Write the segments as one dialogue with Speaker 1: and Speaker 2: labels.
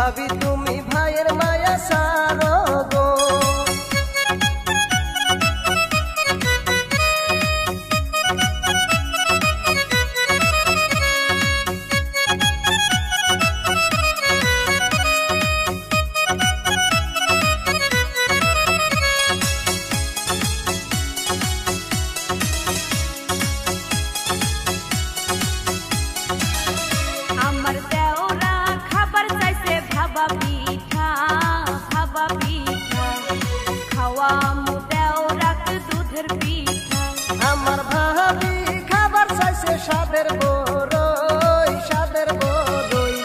Speaker 1: ভাবি তুমি ভাইয়ের মায়া সারো গো। আমার ভাবি খাবার চাইছে সাদের বড়ই, সাদের বড়ই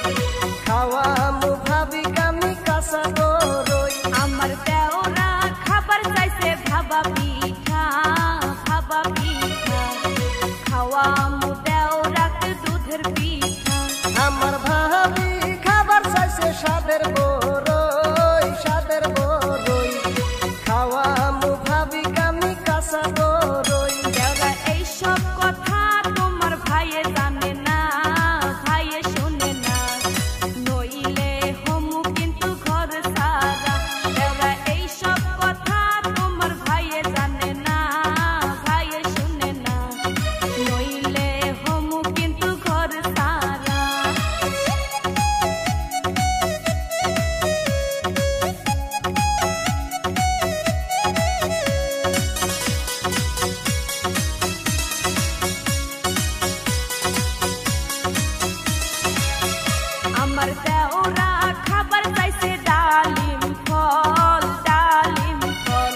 Speaker 1: খাওয়া মু ভাবি আমি কাঁচা বড়ই।
Speaker 2: আমার দেওরা খাবার চাইছে ভাবা পিঠা, ভাবা পিঠা খাওয়া মু দেওরাকে দুধের পিঠা।
Speaker 1: আমার ভাবি খাবার চাইছে সাদের বড়ই, সাদের বড়ই খাওয়া মু ভাবি আমি কাঁচা বড়ই।
Speaker 2: দেওরা এইসব কথা তোমার ভাইয়ে জানে না, ভাইয়ে শুনে না, নইলে হমু কিন্তু ঘর সারা। দেওরা এইসব কথা তোমার ভাইয়ে জানে না, ভাইয়ে শুনে না, নইলে হমু কিন্তু ঘর সারা। আমার দেওরা খাবার চাইছে ডালিম ফল, ডালিম ফল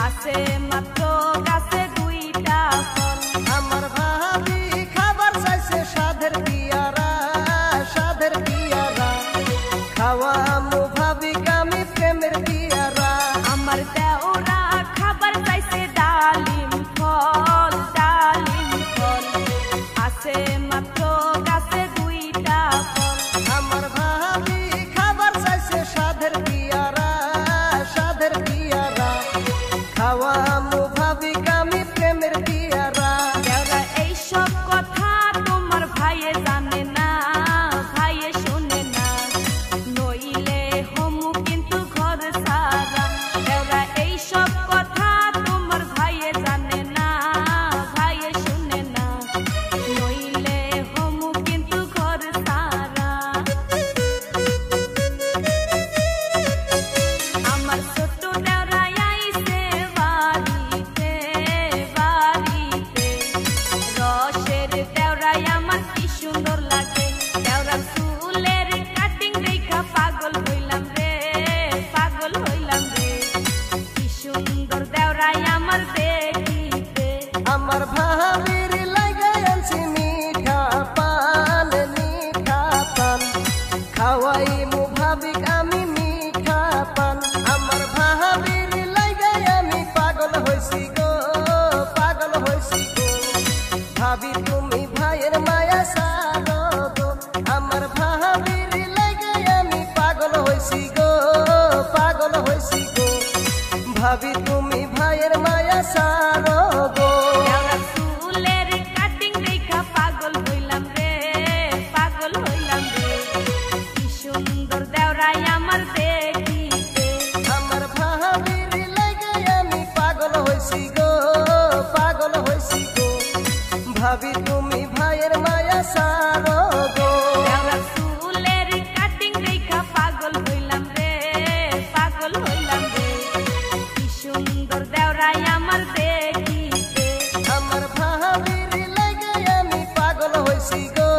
Speaker 2: আছে মাত্র গাছে দুইটা ফল।
Speaker 1: আমার ভাবি খাবার চাইছে সাদের পিয়ারা, সাদের পিয়ারা খাওয়া মু ভাবি আমি প্রেমের পিয়ারা।
Speaker 2: আমার দেওরা খাবার চাইছে ডালিম ফল, ডালিম ফল আছে মাত্র গাছে দুইটা ফল।
Speaker 1: আমার ভাবি খাবার চাইছে সাদের পিয়ারা, সাদের পিয়ারা খাওয়া মু ভাবি আমি প্রেমের পিয়ারা।
Speaker 2: দেওরা এইসব কথা তোমার ভাইয়ে জানে না, ভাইয়ে শুনে না, নইলে হমু কিন্তু ঘর সারা। দেওরা এইসব কথা তোমার ভাইয়ে জানে না, ভাইয়ে শুনে না, নইলে হমু কিন্তু ঘর সারা। আমার ছোট দেওরা আইছে বাড়িতে, বাড়িতে রসের দেওরাই আমার কি সুন্দর লাগে। দেওরা চুলের কাটিং দেখা পাগল হইলাম রে, পাগল হইলাম রে, কি সুন্দর দেওরাই আমার দেখিতে।
Speaker 1: আমার ভাবির লাগে আনছি মিঠা পান, মিঠা পান খাওয়াই মু ভাবি আমি মিঠা পান। আমার ভাবির লাগে আমি পাগল হইছি গো, পাগল হইছি গো। ভাবি তুমি ভাইয়ের মায়া সারো গো। আমার ভাবির লাগে আমি পাগল হইছি গো, পাগল হইছি গো। ভাবি তুমি ভাইয়ের মায়া সারো গো।
Speaker 2: দেওরা চুলের কাটিং দেখা পাগল হইলাম রে, পাগল হইলাম রে, কি সুন্দর দেওরাই আমার দেখিতে।
Speaker 1: আমার ভাবির লাগে আমি পাগল হইছি গো, পাগল হইছি গো। ভাবি তুমি ভাইয়ের মায়া সারো গো।
Speaker 2: দেওরা চুলের কাটিং দেখা পাগল হইলাম রে, পাগল হইলাম রে, কি সুন্দর দেওরাই আমার দেখিতে।
Speaker 1: আমার ভাবির লাগে আমি পাগল হইছি গো,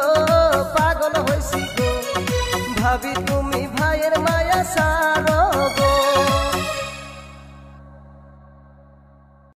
Speaker 1: পাগল হইছি গো। ভাবি